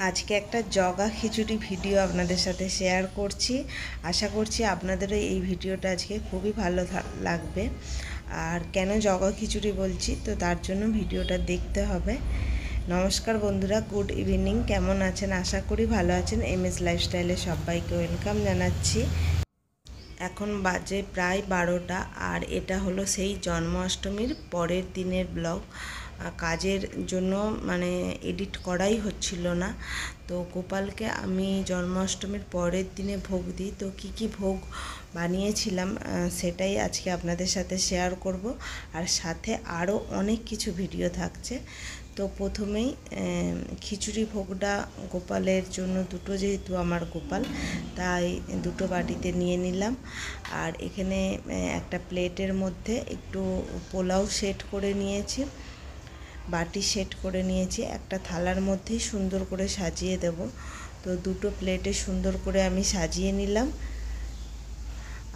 আজকে একটা জগা খিচুড়ি ভিডিও আপনাদের সাথে শেয়ার করছি। আশা করছি আপনাদেরও এই ভিডিওটা আজকে খুবই ভালো লাগবে। আর কেন জগা খিচুড়ি বলছি, তো তার জন্য ভিডিওটা দেখতে হবে। নমস্কার বন্ধুরা, গুড ইভিনিং। কেমন আছেন? আশা করি ভালো আছেন। এমএস লাইফস্টাইলে সবাইকে ওয়েলকাম জানাচ্ছি। এখন বাজে প্রায় 12টা, আর এটা হলো সেই জন্মাষ্টমীর পরের দিনের ব্লগ। কাজের জন্য এডিট করাই হচ্ছিল না। তো গোপালকে আমি জন্মাষ্টমীর পরের দিনে ভোগ দিই। তো কি ভোগ বানিয়েছিলাম সেটাই আজকে আপনাদের সাথে শেয়ার করব। আর সাথে আরও অনেক কিছু ভিডিও থাকছে। তো প্রথমেই খিচুড়ি ভোগটা গোপালের জন্য দুটো, যেহেতু আমার গোপাল, তাই দুটো বাটিতে নিয়ে নিলাম। আর এখানে একটা প্লেটের মধ্যে একটু পোলাও সেট করে নিয়েছি, বাটি সেট করে নিয়েছি। একটা থালার মধ্যেই সুন্দর করে সাজিয়ে দেব। তো দুটো প্লেটে সুন্দর করে আমি সাজিয়ে নিলাম।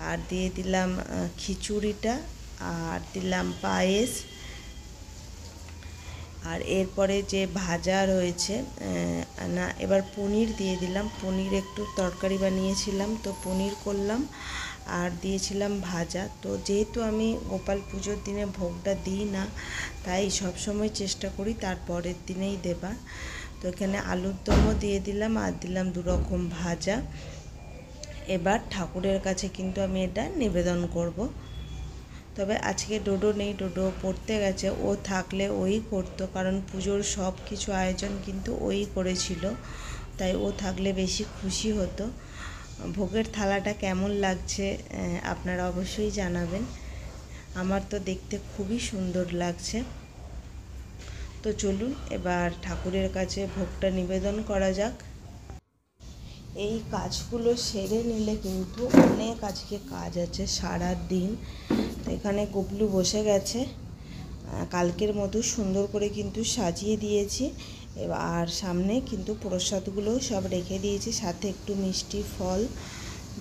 আর দিয়ে দিলাম খিচুড়িটা, আর দিলাম পায়েস। আর এরপরে যে ভাজা রয়েছে না, এবার পনির দিয়ে দিলাম। পনির একটু তরকারি বানিয়েছিলাম, তো পনির করলাম আর দিয়েছিলাম ভাজা। তো যেহেতু আমি গোপাল পুজোর দিনে ভোগটা দিই না, তাই সবসময় চেষ্টা করি তার পরের দিনেই দেবার। তো এখানে আলুর দমও দিয়ে দিলাম আর দিলাম 2 রকম ভাজা। এবার ঠাকুরের কাছে কিন্তু আমি এটা নিবেদন করব। তবে আজকে ডোডো নেই, ডোডো পড়তে গেছে। ও থাকলে ওই করতো, কারণ পুজোর সব কিছু আয়োজন কিন্তু ওই করেছিল, তাই ও থাকলে বেশি খুশি হতো। ভোগের থালাটা কেমন লাগছে আপনারা অবশ্যই জানাবেন। আমার তো দেখতে খুবই সুন্দর লাগছে। তো চলুন এবার ঠাকুরের কাছে ভোগটা নিবেদন করা যাক। এই কাজগুলো সেরে নিলে কিন্তু অনেক আজকে কাজ আছে সারা দিন। তো এখানে গুবলু বসে গেছে, কালকের মতো সুন্দর করে কিন্তু সাজিয়ে দিয়েছি। আর সামনে কিন্তু প্রসাদগুলোও সব রেখে দিয়েছি, সাথে একটু মিষ্টি ফল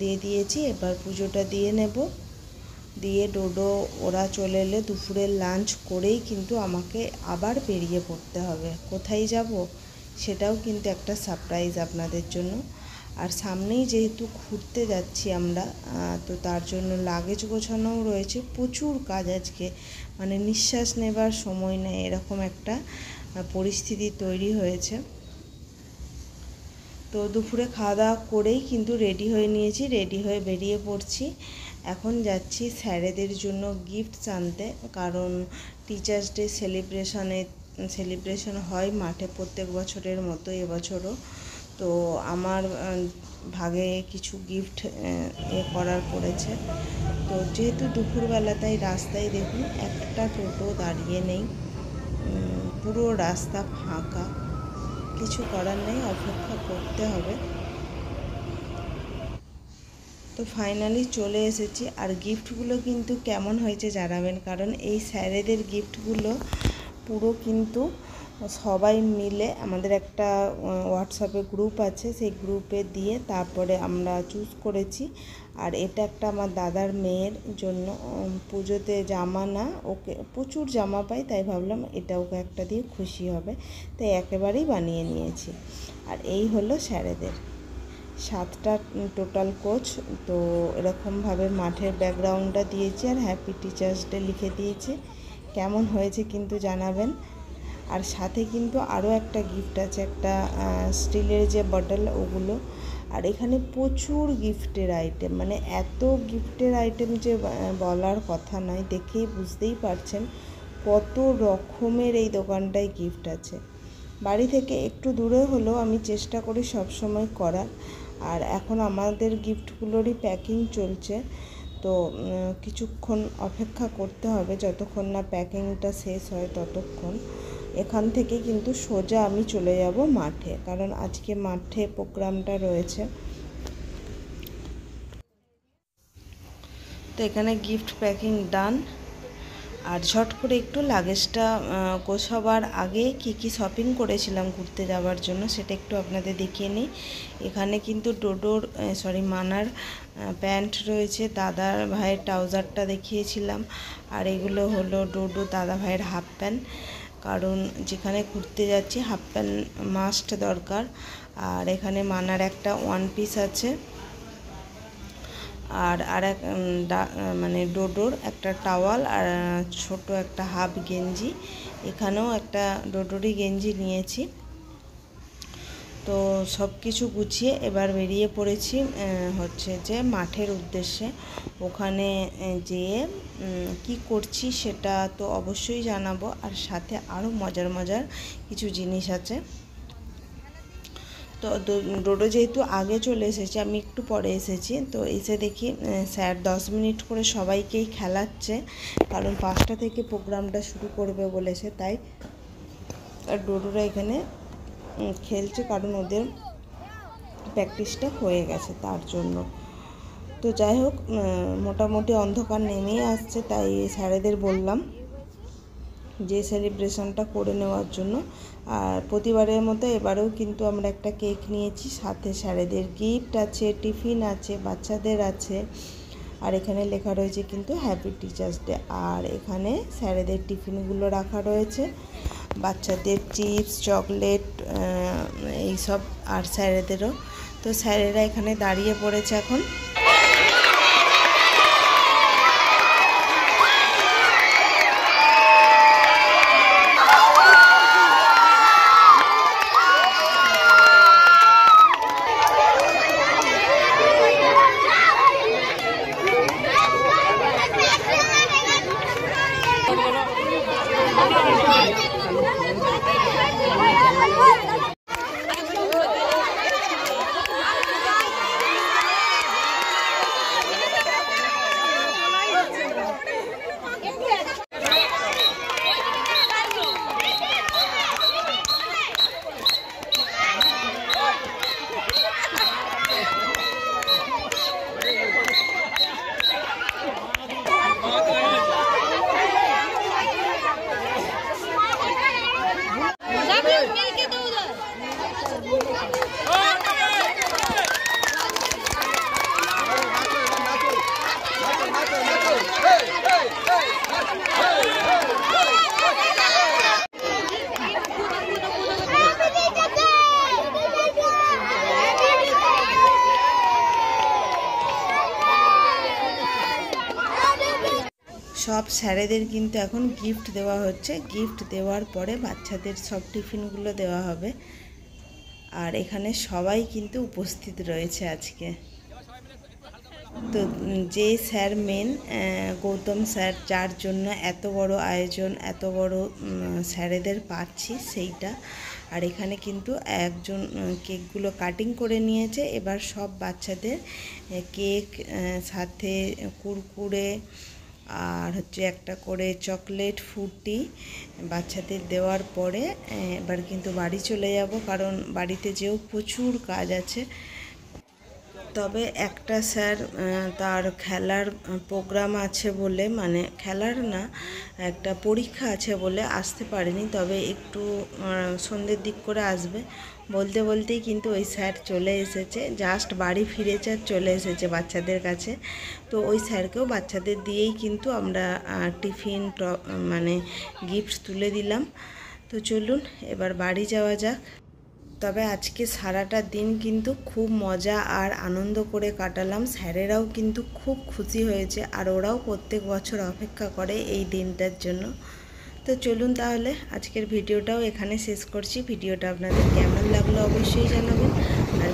দিয়ে দিয়েছি। এবার পুজোটা দিয়ে নেব। দিয়ে ডোডো ওরা চলে এলে দুপুরের লাঞ্চ করেই কিন্তু আমাকে আবার বেরিয়ে পড়তে হবে। কোথায় যাব সেটাও কিন্তু একটা সারপ্রাইজ আপনাদের জন্য। আর সামনেই যেহেতু ঘুরতে যাচ্ছি আমরা, তো তার জন্য লাগেজ গোছানোও রয়েছে। প্রচুর কাজ আজকে, নিঃশ্বাস নেবার সময় নেই, এরকম একটা পরিস্থিতি তৈরি হয়েছে। তো দুপুরে খাওয়া দাওয়া করেই কিন্তু রেডি হয়ে নিয়েছি, রেডি হয়ে বেরিয়ে পড়ছি। এখন যাচ্ছি স্যারেদের জন্য গিফটস আনতে, কারণ টিচার্স ডে সেলিব্রেশন হয় মাঠে প্রত্যেক বছরের মতো এবছরও। তো আমার ভাগে কিছু গিফট করার পড়েছে। তো যেহেতু দুপুরবেলা, তাই রাস্তায় দেখুন একটা টোটো দাঁড়িয়ে নেই, পুরো রাস্তা ফাঁকা। কিছু করার নেই, অপেক্ষা করতে হবে। তো ফাইনালি চলে এসেছি। আর গিফটগুলো কিন্তু কেমন হয়েছে জানাবেন, কারণ এই স্যারেদের গিফটগুলো পুরো কিন্তু সবাই মিলে, আমাদের একটা হোয়াটসঅ্যাপে গ্রুপ আছে, সেই গ্রুপে দিয়ে তারপরে আমরা চুজ করেছি। আর এটা একটা আমার দাদার মেয়ের জন্য, পুজোতে জামা না, ওকে প্রচুর জামা পাই, তাই ভাবলাম এটা ওকে একটা দিয়ে খুশি হবে, তাই একেবারেই বানিয়ে নিয়েছি। আর এই হলো স্যারেদের 7টা টোটাল কোচ। তো এরকমভাবে মাঠের ব্যাকগ্রাউন্ডটা দিয়েছি আর হ্যাপি টিচার্স ডে লিখে দিয়েছি। কেমন হয়েছে কিন্তু জানাবেন। আর সাথে কিন্তু আরও একটা গিফট আছে, একটা স্টিলের যে বটল, ওগুলো। আর এখানে প্রচুর গিফটের আইটেম, এত গিফটের আইটেম যে বলার কথা নয়, দেখেই বুঝতেই পারছেন কত রকমের এই দোকানটায় গিফট আছে। বাড়ি থেকে একটু দূরে হলেও আমি চেষ্টা করি সব সময় করার। আর এখন আমাদের গিফটগুলোরই প্যাকিং চলছে, তো কিছুক্ষণ অপেক্ষা করতে হবে, যতক্ষণ না প্যাকিংটা শেষ হয় ততক্ষণ। এখান থেকে কিন্তু সোজা আমি চলে যাব মাঠে, কারণ আজকে মাঠে প্রোগ্রামটা রয়েছে। তো এখানে গিফট প্যাকিং ডান। আর ঝট করে একটু লাগেজটা গোছাবার আগে কি শপিং করেছিলাম ঘুরতে যাওয়ার জন্য, সেটা একটু আপনাদের দেখিয়ে নিই। এখানে কিন্তু ডোডোর মানার প্যান্ট রয়েছে, দাদার ভাইয়ের ট্রাউজারটা দেখিয়েছিলাম, আর এগুলো হলো ডোডো দাদা ভাইয়ের হাফ প্যান্ট। কারণ যেখানে ঘুরতে যাচ্ছি হাফ প্যান্ট মাস্ট দরকার। আর এখানে মানার একটা ওয়ান পিস আছে, আর এক মানে ডোডোর একটা টাওয়াল আর ছোট একটা হাফ গেঞ্জি। এখানেও একটা ডোডোরই গেঞ্জি নিয়েছি। তো সব কিছু গুছিয়ে এবার বেরিয়ে পড়েছি হচ্ছে যে মাঠের উদ্দেশ্যে। ওখানে যেয়ে কি করছি সেটা তো অবশ্যই জানাবো, আর সাথে আরও মজার মজার কিছু জিনিস আছে। তো ডোডো যেহেতু আগে চলে এসেছে, আমি একটু পরে এসেছি, তো এসে দেখি স্যার 10 মিনিট করে সবাইকেই খেলাচ্ছে, কারণ 5টা থেকে প্রোগ্রামটা শুরু করবে বলেছে। তাই আর ডোডোরা এখানে খেলছে, কারণ ওদের প্র্যাকটিসটা হয়ে গেছে তার জন্য। তো যাই হোক, মোটামুটি অন্ধকার নেমেই আসছে, তাই স্যারেদের বললাম যে সেলিব্রেশনটা করে নেওয়ার জন্য। আর প্রতিবারের মতো এবারেও কিন্তু আমরা একটা কেক নিয়েছি, সাথে স্যারেদের গিফট আছে, টিফিন আছে, বাচ্চাদের আছে, আর এখানে লেখা রয়েছে কিন্তু হ্যাপি টিচার্স ডে। আর এখানে স্যারেদের টিফিনগুলো রাখা রয়েছে, বাচ্চাদের চিপস, চকলেট এইসব, আর স্যারেদেরও। তো স্যারেরা এখানে দাঁড়িয়ে পড়েছে এখন। সব স্যারেদের কিন্তু এখন গিফট দেওয়া হচ্ছে। গিফট দেওয়ার পরে বাচ্চাদের সব টিফিনগুলো দেওয়া হবে। আর এখানে সবাই কিন্তু উপস্থিত রয়েছে আজকে। তো যে স্যার মেন, গৌতম স্যার, যার জন্য এত বড় আয়োজন, এত বড় স্যারেদের পাচ্ছি সেইটা। আর এখানে কিন্তু একজন কেকগুলো কাটিং করে নিয়েছে। এবার সব বাচ্চাদের কেক, সাথে কুরকুরে আর হচ্ছে একটা করে চকলেট ফুটি বাচ্চাদের দেওয়ার পরে এবার কিন্তু বাড়ি চলে যাব, কারণ বাড়িতে যেও প্রচুর কাজ আছে। তবে একটা স্যার তার খেলার প্রোগ্রাম আছে বলে, মানে খেলার না, একটা পরীক্ষা আছে বলে আসতে পারেনি, তবে একটু সন্ধ্যের দিক করে আসবে বলতে বলতেই কিন্তু ওই স্যার চলে এসেছে। জাস্ট বাড়ি ফিরেছে আর চলে এসেছে বাচ্চাদের কাছে। তো ওই স্যারকেও বাচ্চাদের দিয়েই কিন্তু আমরা টিফিন মানে গিফট তুলে দিলাম। তো চলুন এবার বাড়ি যাওয়া যাক। তবে আজকে সারাটা দিন কিন্তু খুব মজা আর আনন্দ করে কাটালাম। স্যারেরাও কিন্তু খুব খুশি হয়েছে, আর ওরাও প্রত্যেক বছর অপেক্ষা করে এই দিনটার জন্য। তো চলুন তাহলে আজকের ভিডিওটাও এখানে শেষ করছি। ভিডিওটা আপনাদের কেমন লাগলো অবশ্যই জানাবেন, আর